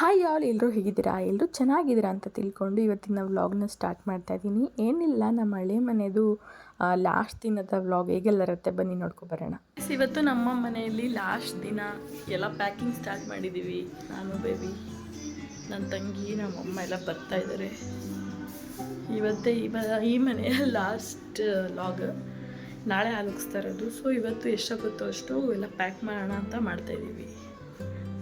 Hi all, ಎಲ್ಲರೂ ಹೇಗಿದ್ದೀರಾ? ಎಲ್ಲರೂ ಚೆನ್ನಾಗಿದ್ದೀರಾ ಅಂತ ತಿಳ್ಕೊಂಡು ಇವತ್ತಿನ ವ್ಲಾಗ್ನ ಸ್ಟಾರ್ಟ್ ಮಾಡ್ತಾ ಇದ್ದೀನಿ. ಏನಿಲ್ಲ, ನಮ್ಮ ಹಳೆ ಮನೆಯದು ಲಾಸ್ಟ್ ದಿನದ ವ್ಲಾಗ್ ಹೇಗೆಲ್ಲ ಇರುತ್ತೆ ಬನ್ನಿ ನೋಡ್ಕೊಬರೋಣ. ಇವತ್ತು ನಮ್ಮ ಮನೆಯಲ್ಲಿ ಲಾಸ್ಟ್ ದಿನ ಎಲ್ಲ ಪ್ಯಾಕಿಂಗ್ ಸ್ಟಾರ್ಟ್ ಮಾಡಿದ್ದೀವಿ. ನಾನು, ಬೇಬಿ, ನನ್ನ ತಂಗಿ, ನಮ್ಮಮ್ಮ ಎಲ್ಲ ಬರ್ತಾ ಇದ್ದಾರೆ. ಇವತ್ತೇ ಈ ಮನೆಯ ಲಾಸ್ಟ್ ವ್ಲಾಗ್. ನಾಳೆ ಆಲೋಗಿಸ್ತಾ ಇರೋದು. ಸೊ ಇವತ್ತು ಎಷ್ಟಾಗುತ್ತೋ ಅಷ್ಟು ಎಲ್ಲ ಪ್ಯಾಕ್ ಮಾಡೋಣ ಅಂತ ಮಾಡ್ತಾಯಿದ್ದೀವಿ.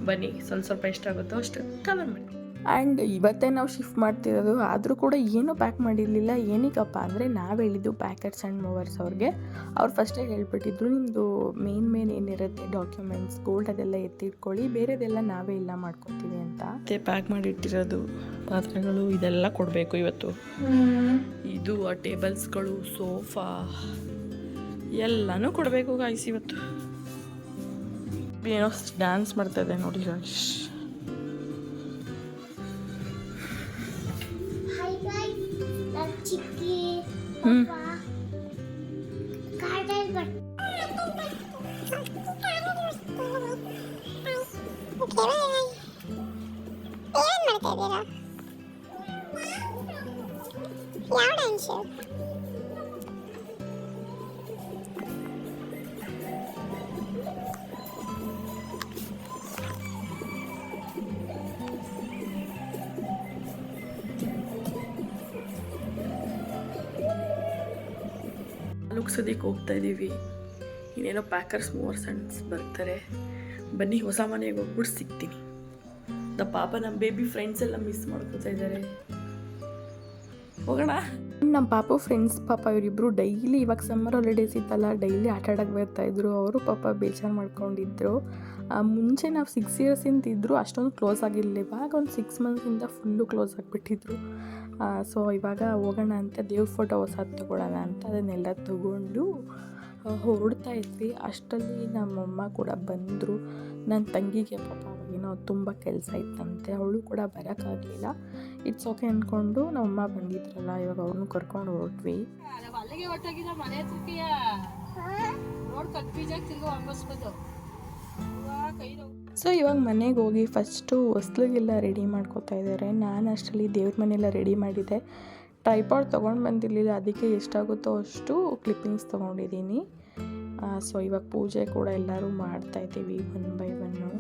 ಬನ್ನಿ, ಸ್ವಲ್ಪ ಎಷ್ಟಾಗುತ್ತೋ ಅಷ್ಟು ಕವರ್ ಮಾಡಿ. ಆ್ಯಂಡ್ ಇವತ್ತೇ ನಾವು ಶಿಫ್ಟ್ ಮಾಡ್ತಿರೋದು. ಆದರೂ ಕೂಡ ಏನೂ ಪ್ಯಾಕ್ ಮಾಡಿರಲಿಲ್ಲ. ಏನಕ್ಕಪ್ಪ ಅಂದರೆ ನಾವು ಹೇಳಿದ್ದು ಪ್ಯಾಕರ್ಸ್ ಆ್ಯಂಡ್ ಮೂವರ್ಸ್ ಅವ್ರಿಗೆ. ಅವ್ರು ಫಸ್ಟೇ ಹೇಳ್ಬಿಟ್ಟಿದ್ರು, ನಿಮ್ಮದು ಮೇನ್ ಏನಿರುತ್ತೆ ಡಾಕ್ಯುಮೆಂಟ್ಸ್, ಗೋಲ್ಡ್ ಅದೆಲ್ಲ ಎತ್ತಿಟ್ಕೊಳ್ಳಿ, ಬೇರೆದೆಲ್ಲ ನಾವೇ ಇಲ್ಲ ಮಾಡ್ಕೊತೀವಿ ಅಂತ. ಮತ್ತೆ ಪ್ಯಾಕ್ ಮಾಡಿಟ್ಟಿರೋದು ಪಾತ್ರೆಗಳು ಇದೆಲ್ಲ ಕೊಡಬೇಕು ಇವತ್ತು. ಇದು ಆ ಟೇಬಲ್ಸ್ಗಳು, ಸೋಫಾ ಎಲ್ಲನೂ ಕೊಡಬೇಕು ಗಾಯ್ಸ್ ಇವತ್ತು. ಏನೋ ಡ್ಯಾನ್ಸ್ ಮಾಡ್ತಾ ಇದೆ ನೋಡಿ ಗಾಯ್ಸ್. ಲುಕ್ಸೋದಕ್ಕೆ ಹೋಗ್ತಾ ಇದ್ದೀವಿ. ಇನ್ನೇನೋ ಪ್ಯಾಕರ್ಸ್ ಮೂವರ್ಸ್ ಅಂಡ್ಸ್ ಬರ್ತಾರೆ. ಬನ್ನಿ, ಹೊಸ ಮನೆಗೆ ಹೋಗ್ಬಿಟ್ಟು ಸಿಗ್ತೀನಿ. ಪಾಪ ನಮ್ಮ ಬೇಬಿ ಫ್ರೆಂಡ್ಸ್ ಎಲ್ಲ ಮಿಸ್ ಮಾಡ್ಕೋತಾ ಇದ್ದಾರೆ. ಹೋಗೋಣ. ನಮ್ಮ ಪಾಪ ಫ್ರೆಂಡ್ಸ್ ಪಾಪ ಇವರಿಬ್ಬರು ಡೈಲಿ, ಇವಾಗ ಸಮ್ಮರ್ ಹಾಲಿಡೇಸ್ ಇತ್ತಲ್ಲ, ಡೈಲಿ ಆಟ ಆಡೋಕ್ಕೆ ಬರ್ತಾಯಿದ್ರು. ಅವರು ಪಾಪ ಬೇಜಾರು ಮಾಡ್ಕೊಂಡಿದ್ರು. ಮುಂಚೆ ನಾವು 6 years ಇದ್ದರು, ಅಷ್ಟೊಂದು ಕ್ಲೋಸ್ ಆಗಿರಲಿಲ್ಲ. ಇವಾಗ ಒಂದು 6 months ಫುಲ್ಲು ಕ್ಲೋಸ್ ಆಗಿಬಿಟ್ಟಿದ್ರು. ಸೊ ಇವಾಗ ಹೋಗೋಣ ಅಂತ ದೇವ್ರ ಫೋಟೋ ಹೊಸದು ತೊಗೊಳ್ಳೋಣ ಅಂತ ಅದನ್ನೆಲ್ಲ ತೊಗೊಂಡು ಹೊರಡ್ತಾ ಇದ್ವಿ. ಅಷ್ಟರಲ್ಲಿ ನಮ್ಮಮ್ಮ ಕೂಡ ಬಂದರು. ನನ್ನ ತಂಗಿಗೆ ಪಾಪ ಏನೋ ತುಂಬ ಕೆಲಸ ಇತ್ತಂತೆ, ಅವಳು ಕೂಡ ಬರೋಕ್ಕಾಗಲಿಲ್ಲ. ಇಟ್ಸ್ ಓಕೆ ಅಂದ್ಕೊಂಡು ನಮ್ಮಮ್ಮ ಬಂದಿದ್ರಲ್ಲ, ಇವಾಗ ಅವ್ರನ್ನೂ ಕರ್ಕೊಂಡು ಹೊರಟ್ವಿ. ಸೊ ಇವಾಗ ಮನೆಗೆ ಹೋಗಿ ಫಸ್ಟು ಹೊಸ್ಲಿಗೆಲ್ಲ ರೆಡಿ ಮಾಡ್ಕೋತಾ ಇದ್ದಾರೆ. ನಾನು ಅಷ್ಟರಲ್ಲಿ ದೇವ್ರ ಮನೆಯೆಲ್ಲ ರೆಡಿ ಮಾಡಿದ್ದೆ. ಟ್ರೈಪಾಡ್ ತೊಗೊಂಡು ಬಂದಿರಲಿಲ್ಲ, ಅದಕ್ಕೆ ಎಷ್ಟಾಗುತ್ತೋ ಅಷ್ಟು ಕ್ಲಿಪ್ಪಿಂಗ್ಸ್ ತೊಗೊಂಡಿದ್ದೀನಿ. ಸೊ ಇವಾಗ ಪೂಜೆ ಕೂಡ ಎಲ್ಲರೂ ಮಾಡ್ತಾಯಿದ್ದೀವಿ 1 by 1.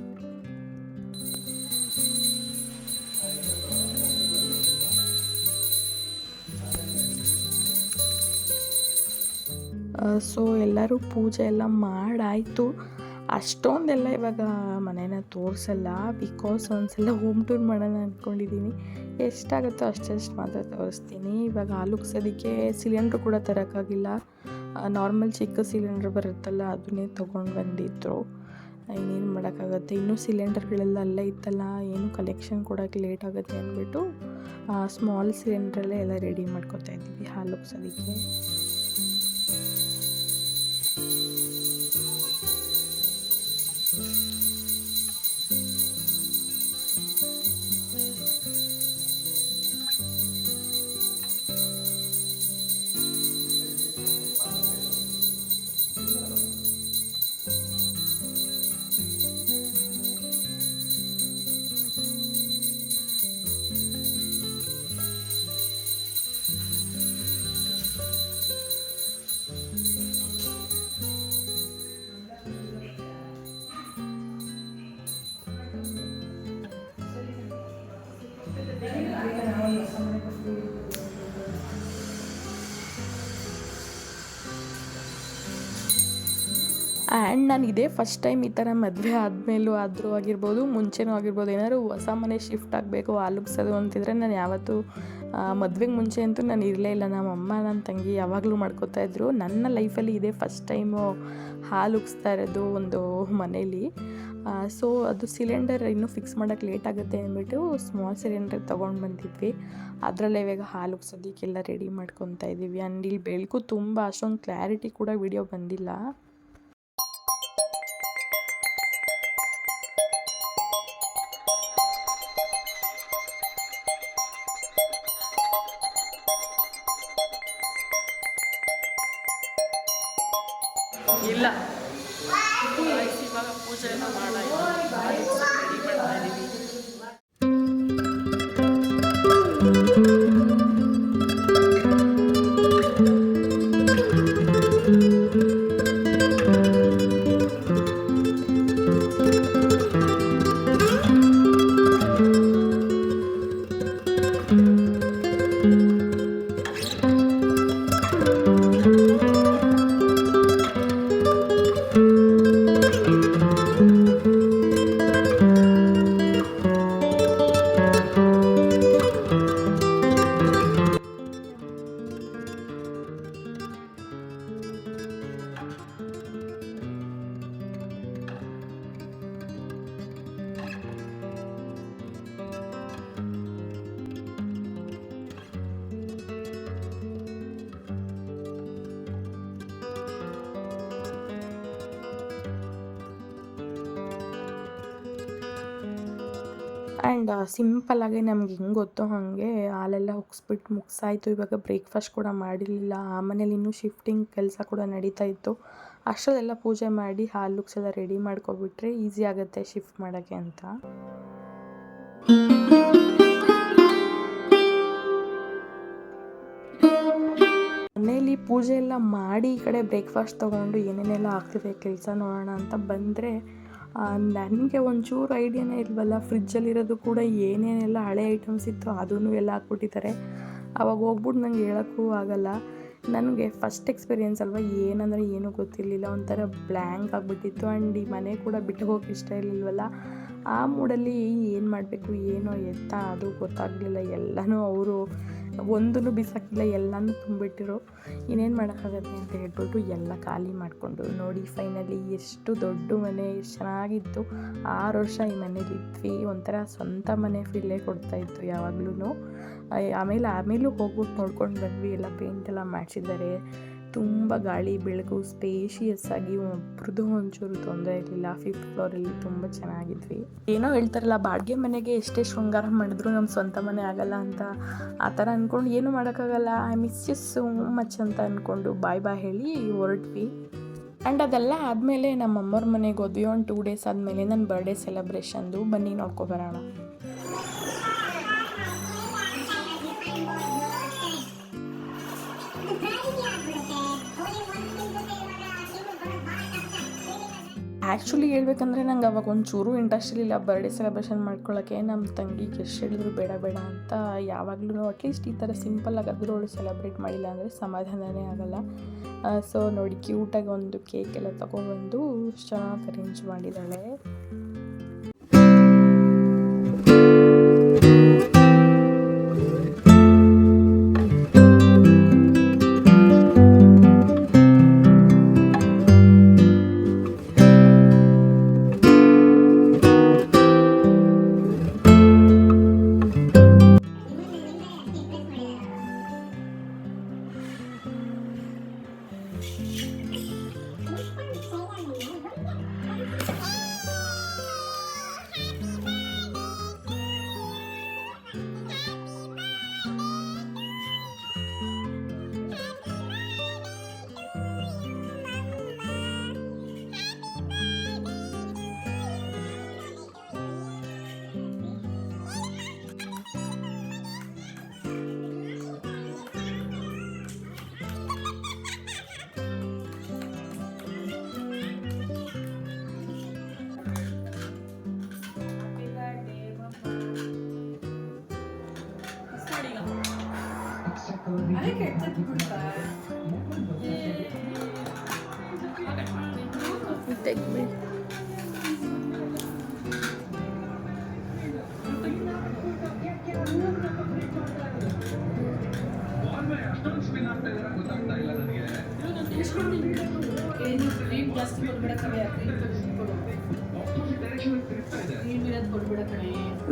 ಸೊ ಎಲ್ಲರೂ ಪೂಜೆ ಎಲ್ಲ ಮಾಡಾಯಿತು. ಅಷ್ಟೊಂದೆಲ್ಲ ಇವಾಗ ಮನೇನ ತೋರಿಸಲ್ಲ, ಬಿಕಾಸ್ ಒಂದ್ಸಲ ಹೋಮ್ ಟೂರ್ ಮಾಡೋಣ ಅಂದ್ಕೊಂಡಿದ್ದೀನಿ. ಎಷ್ಟಾಗುತ್ತೋ ಅಷ್ಟಷ್ಟು ಮಾತ್ರ ತೋರಿಸ್ತೀನಿ. ಇವಾಗ ಆಲುಗ್ಸೋದಕ್ಕೆ ಸಿಲಿಂಡ್ರ್ ಕೂಡ ತರೋಕ್ಕಾಗಿಲ್ಲ. ನಾರ್ಮಲ್ ಚಿಕ್ಕ ಸಿಲಿಂಡ್ರ್ ಬರುತ್ತಲ್ಲ, ಅದನ್ನೇ ತೊಗೊಂಡು ಬಂದಿದ್ರು. ಇನ್ನೇನು ಮಾಡೋಕ್ಕಾಗತ್ತೆ. ಇನ್ನೂ ಸಿಲಿಂಡರ್ಗಳೆಲ್ಲ ಅಲ್ಲೇ ಇತ್ತಲ್ಲ, ಏನು ಕಲೆಕ್ಷನ್ ಕೊಡೋಕ್ಕೆ ಲೇಟ್ ಆಗುತ್ತೆ ಅಂದ್ಬಿಟ್ಟು ಸ್ಮಾಲ್ ಸಿಲಿಂಡ್ರಲ್ಲೇ ಎಲ್ಲ ರೆಡಿ ಮಾಡ್ಕೊತಾ ಇದ್ದೀವಿ ಹಾಲುಗ್ಸೋದಕ್ಕೆ. ಆ್ಯಂಡ್ ನಾನು ಇದೇ ಫಸ್ಟ್ ಟೈಮ್ ಈ ಥರ ಮದುವೆ ಆದಮೇಲೂ ಆದರೂ ಆಗಿರ್ಬೋದು, ಮುಂಚೆನೂ ಆಗಿರ್ಬೋದು, ಏನಾದ್ರು ಹೊಸ ಮನೆ ಶಿಫ್ಟ್ ಆಗಬೇಕು ಆಲುಗ್ಸೋದು ಅಂತಿದ್ರೆ ನಾನು ಯಾವತ್ತೂ ಮದುವೆಗೆ ಮುಂಚೆ ಅಂತೂ ನಾನು ಇರಲೇ ಇಲ್ಲ. ನಮ್ಮಮ್ಮ ನನ್ನ ತಂಗಿ ಯಾವಾಗಲೂ ಮಾಡ್ಕೋತಾಯಿದ್ರು. ನನ್ನ ಲೈಫಲ್ಲಿ ಇದೇ ಫಸ್ಟ್ ಟೈಮು ಹಾಲುಗ್ಸ್ತಾ ಇರೋದು ಒಂದು ಮನೇಲಿ. ಸೊ ಅದು ಸಿಲಿಂಡರ್ ಇನ್ನೂ ಫಿಕ್ಸ್ ಮಾಡೋಕ್ಕೆ ಲೇಟ್ ಆಗುತ್ತೆ ಅಂದ್ಬಿಟ್ಟು ಸ್ಮಾಲ್ ಸಿಲಿಂಡರ್ ತೊಗೊಂಡು ಬಂದಿದ್ವಿ. ಅದರಲ್ಲೇ ಇವಾಗ ಹಾಲುಗ್ಸೋದಕ್ಕೆಲ್ಲ ರೆಡಿ ಮಾಡ್ಕೊತಾ ಇದ್ದೀವಿ. ಆ್ಯಂಡ್ ಇಲ್ಲಿ ಬೆಳಕು ತುಂಬ, ಅಷ್ಟೊಂದು ಕ್ಲಾರಿಟಿ ಕೂಡ ವಿಡಿಯೋ ಬಂದಿಲ್ಲ. ಇಲ್ಲ ಇವಾಗ ಪೂಜೆ ಎಲ್ಲ ಮಾಡಾಯಿತು, ರೆಡಿ ಮಾಡ್ತಾ ಇದ್ದೀವಿ. ಆ್ಯಂಡ್ ಸಿಂಪಲ್ಲಾಗಿ ನಮ್ಗೆ ಹೆಂಗೆ ಗೊತ್ತೋ ಹಾಗೆ ಹಾಲೆಲ್ಲ ಉಗ್ಸ್ಬಿಟ್ಟು ಮುಗಿಸಾಯಿತು. ಇವಾಗ ಬ್ರೇಕ್ಫಾಸ್ಟ್ ಕೂಡ ಮಾಡಿರಲಿಲ್ಲ. ಆ ಮನೇಲಿ ಇನ್ನೂ ಶಿಫ್ಟಿಂಗ್ ಕೆಲಸ ಕೂಡ ನಡೀತಾ ಇತ್ತು. ಅಷ್ಟರಲ್ಲೆಲ್ಲ ಪೂಜೆ ಮಾಡಿ ಹಾಲು ಉಗ್ಸೆಲ್ಲ ರೆಡಿ ಮಾಡ್ಕೊಬಿಟ್ರೆ ಈಸಿ ಆಗುತ್ತೆ ಶಿಫ್ಟ್ ಮಾಡೋಕ್ಕೆ ಅಂತ. ಮನೇಲಿ ಪೂಜೆ ಎಲ್ಲ ಮಾಡಿ ಈ ಕಡೆ ಬ್ರೇಕ್ಫಾಸ್ಟ್ ತೊಗೊಂಡು ಏನೇನೆಲ್ಲ ಆಗ್ತಿದೆ ಕೆಲಸ ನೋಡೋಣ ಅಂತ ಬಂದರೆ ನನಗೆ ಒಂಚೂರು ಐಡಿಯಾನೇ ಇಲ್ವಲ್ಲ. ಫ್ರಿಜ್ಜಲ್ಲಿರೋದು ಕೂಡ ಏನೇನೆಲ್ಲ ಹಳೆ ಐಟಮ್ಸ್ ಇತ್ತು ಅದೂ ಎಲ್ಲ ಹಾಕ್ಬಿಟ್ಟಿದ್ದಾರೆ. ಆವಾಗ ಹೋಗ್ಬಿಟ್ಟು ನಂಗೆ ಹೇಳೋಕ್ಕೂ ಆಗೋಲ್ಲ. ನನಗೆ ಫಸ್ಟ್ ಎಕ್ಸ್ಪೀರಿಯೆನ್ಸ್ ಅಲ್ವಾ, ಏನಂದರೆ ಏನೂ ಗೊತ್ತಿರಲಿಲ್ಲ. ಒಂಥರ ಬ್ಲ್ಯಾಂಕ್ ಆಗಿಬಿಟ್ಟಿತ್ತು. ಆ್ಯಂಡ್ ಈ ಮನೆ ಕೂಡ ಬಿಟ್ಟು ಹೋಗೋಕೆ ಇಷ್ಟ ಇರಲಿಲ್ವಲ್ಲ. ಆ ಮೂಡಲ್ಲಿ ಏನು ಮಾಡಬೇಕು ಏನೋ ಎತ್ತ ಅದು ಗೊತ್ತಾಗಲಿಲ್ಲ. ಎಲ್ಲನೂ ಅವರು ಒಂದೂ ಬಿಸಾಕಿಲ್ಲ, ಎಲ್ಲನೂ ತುಂಬಿಟ್ಟಿರೋ. ಇನ್ನೇನು ಮಾಡೋಕ್ಕಾಗತ್ತೆ ಅಂತ ಹೇಳ್ಬಿಟ್ಟು ಎಲ್ಲ ಖಾಲಿ ಮಾಡಿಕೊಂಡು ನೋಡಿ ಫೈನಲಿ ಎಷ್ಟು ದೊಡ್ಡ ಮನೆ, ಎಷ್ಟು ಚೆನ್ನಾಗಿತ್ತು. 6 ವರ್ಷ ಈ ಮನೇಲಿ ಇದ್ವಿ. ಒಂಥರ ಸ್ವಂತ ಮನೆ ಫೀಲೇ ಕೊಡ್ತಾಯಿತ್ತು ಯಾವಾಗ್ಲೂ. ಆಮೇಲೂ ಹೋಗ್ಬಿಟ್ಟು ನೋಡ್ಕೊಂಡು ಬಂದ್ವಿ. ಎಲ್ಲ ಪೇಂಟೆಲ್ಲ ಮಾಡಿಸಿದ್ದಾರೆ. ತುಂಬ ಗಾಳಿ ಬೆಳಕು ಸ್ಪೇಷಿಯಸ್ ಆಗಿ ಒಬ್ರದ್ದು ಒಂಚೂರು ತೊಂದರೆ ಇರಲಿಲ್ಲ. 5th ಫ್ಲೋರಲ್ಲಿ ತುಂಬ ಚೆನ್ನಾಗಿದ್ವಿ. ಏನೋ ಹೇಳ್ತಾರಲ್ಲ, ಬಾಡಿಗೆ ಮನೆಗೆ ಎಷ್ಟೇ ಶೃಂಗಾರ ಮಾಡಿದ್ರು ನಮ್ಮ ಸ್ವಂತ ಮನೆ ಆಗಲ್ಲ ಅಂತ. ಆ ಥರ ಅಂದ್ಕೊಂಡು ಏನೂ ಮಾಡೋಕ್ಕಾಗಲ್ಲ. I miss you so much ಅಂತ ಅಂದ್ಕೊಂಡು ಬಾಯ್ ಹೇಳಿ ಹೊರಟ್ವಿ. ಆ್ಯಂಡ್ ಅದೆಲ್ಲ ಆದಮೇಲೆ ನಮ್ಮ ಅಮ್ಮವ್ರ ಮನೆಗೆ ಹೋದ್ವಿ. ಒಂದು 2 ಡೇಸ್ ಆದಮೇಲೆ ನನ್ನ ಬರ್ಡೇ ಸೆಲೆಬ್ರೇಷನ್ದು. ಬನ್ನಿ ನೋಡ್ಕೊಬರೋಣ. ಆ್ಯಕ್ಚುಲಿ ಹೇಳ್ಬೇಕಂದ್ರೆ ನಂಗೆ ಅವಾಗ ಒಂಚೂರು ಇಂಟ್ರೆಸ್ಟ್ ಇರಲಿಲ್ಲ ಬರ್ಡೇ ಸೆಲೆಬ್ರೇಷನ್ ಮಾಡ್ಕೊಳ್ಳೋಕ್ಕೆ. ನಮ್ಮ ತಂಗಿಗೆ ಎಷ್ಟು ಹೇಳಿದ್ರು ಬೇಡ ಅಂತ. ಯಾವಾಗಲೂ ಅಟ್ಲೀಸ್ಟ್ ಈ ಥರ ಸಿಂಪಲ್ಲಾಗಿ ಆದರೂ ಅವಳು ಸೆಲೆಬ್ರೇಟ್ ಮಾಡಿಲ್ಲ ಅಂದರೆ ಸಮಾಧಾನವೇ ಆಗೋಲ್ಲ. ಸೊ ನೋಡಿ ಕ್ಯೂಟಾಗಿ ಒಂದು ಕೇಕ್ ಎಲ್ಲ ತೊಗೊಬಂದು ಚೆನ್ನಾಗಿ ಅರೇಂಜ್ ಮಾಡಿದ್ದಾಳೆ.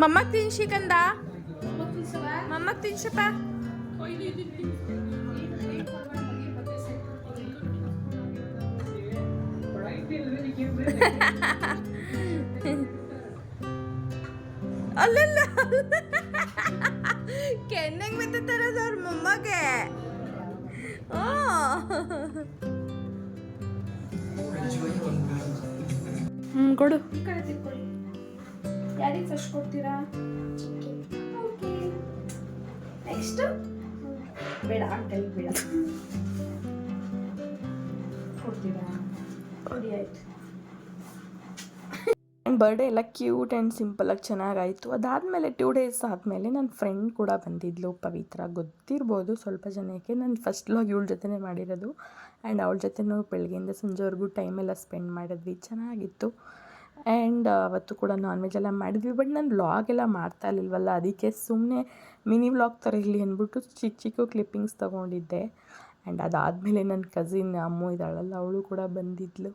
ಮಮ್ಮಗ್ ತಿನ್ಸಿಕಂದ, ಮಮ್ಮಗ್ ತಿನ್ಸಪ್ಪ. ಅಲ್ಲಲ್ಲ ಕೆಣ್ಣಂಗ್ ಬಿತ್ತರದು ಅವ್ರ ಮೊಮ್ಮಗೆ. ಕೊಡು. ಯಾರಿಗೆ ಫಸ್ಟ್ ಕೊಡ್ತೀರಾ? ನೆಕ್ಸ್ಟ್ ಬೇಡ ಅಂಕಲ್ ಬೇಡ ಕೊಡ್ತೀರಾ? ಕೊಡಿ ಆಯ್ತು. ಬರ್ಡೇ ಎಲ್ಲ ಕ್ಯೂಟ್ ಆ್ಯಂಡ್ ಸಿಂಪಲಾಗಿ ಚೆನ್ನಾಗಾಯಿತು. ಅದಾದಮೇಲೆ 2 ಡೇಸ್ ಆದಮೇಲೆ ನನ್ನ ಫ್ರೆಂಡ್ ಕೂಡ ಬಂದಿದ್ಲು, ಪವಿತ್ರ. ಗೊತ್ತಿರ್ಬೋದು ಸ್ವಲ್ಪ ಜನಕ್ಕೆ. ನಾನು ಫಸ್ಟ್ ವ್ಲಾಗ್ ಇವಳ ಜೊತೆನೇ ಮಾಡಿರೋದು. ಆ್ಯಂಡ್ ಅವಳ ಜೊತೆನೂ ಬೆಳಗ್ಗೆಯಿಂದ ಸಂಜೆವರೆಗೂ ಟೈಮೆಲ್ಲ ಸ್ಪೆಂಡ್ ಮಾಡಿದ್ವಿ, ಚೆನ್ನಾಗಿತ್ತು. ಆ್ಯಂಡ್ ಅವತ್ತು ಕೂಡ ನಾನ್ ವೆಜ್ ಎಲ್ಲ ಮಾಡಿದ್ವಿ. ಬಟ್ ನಾನು ವ್ಲಾಗೆಲ್ಲ ಮಾಡ್ತಾ ಇರಲಿಲ್ವಲ್ಲ, ಅದಕ್ಕೆ ಸುಮ್ಮನೆ ಮಿನಿ ವ್ಲಾಗ್ ಥರ ಇರಲಿ ಅಂದ್ಬಿಟ್ಟು ಚಿಕ್ಕ ಕ್ಲಿಪ್ಪಿಂಗ್ಸ್ ತೊಗೊಂಡಿದ್ದೆ. ಆ್ಯಂಡ್ ಅದಾದಮೇಲೆ ನನ್ನ ಕಸಿನ್ ಅಮ್ಮು ಇದ್ದಾಳಲ್ಲ, ಅವಳು ಕೂಡ ಬಂದಿದ್ಲು.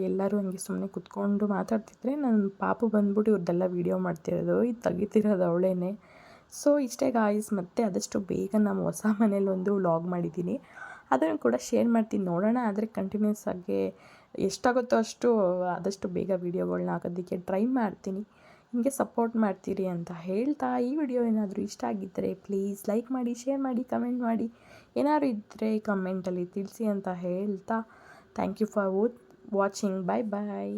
ಎಲ್ಲರೂ ಹಂಗೆ ಸುಮ್ಮನೆ ಕುತ್ಕೊಂಡು ಮಾತಾಡ್ತಿದ್ರೆ ನನ್ನ ಪಾಪು ಬಂದ್ಬಿಟ್ಟು ಇವ್ರದ್ದೆಲ್ಲ ವೀಡಿಯೋ ಮಾಡ್ತಿರೋದು, ಇದು ತೆಗಿತಿರೋದು ಅವಳೇನೆ. ಸೊ ಇಷ್ಟೇ ಗಾಯ್ಸ್. ಮತ್ತು ಆದಷ್ಟು ಬೇಗ ನಮ್ಮ ಹೊಸ ಮನೇಲಿ ಒಂದು ವ್ಲಾಗ್ ಮಾಡಿದ್ದೀನಿ, ಅದನ್ನು ಕೂಡ ಶೇರ್ ಮಾಡ್ತೀನಿ. ನೋಡೋಣ, ಆದರೆ ಕಂಟಿನ್ಯೂಸ್ ಆಗಿ ಎಷ್ಟಾಗುತ್ತೋ ಅಷ್ಟು ಆದಷ್ಟು ಬೇಗ ವೀಡಿಯೋಗಳನ್ನ ಹಾಕೋದಕ್ಕೆ ಟ್ರೈ ಮಾಡ್ತೀನಿ. ಹಿಂಗೆ ಸಪೋರ್ಟ್ ಮಾಡ್ತೀರಿ ಅಂತ ಹೇಳ್ತಾ, ಈ ವಿಡಿಯೋ ಏನಾದರೂ ಇಷ್ಟ ಆಗಿದ್ದರೆ ಪ್ಲೀಸ್ ಲೈಕ್ ಮಾಡಿ, ಶೇರ್ ಮಾಡಿ, ಕಮೆಂಟ್ ಮಾಡಿ. ಏನಾದ್ರು ಇದ್ದರೆ ಕಮೆಂಟಲ್ಲಿ ತಿಳಿಸಿ ಅಂತ ಹೇಳ್ತಾ, thank you for watching. Bye bye.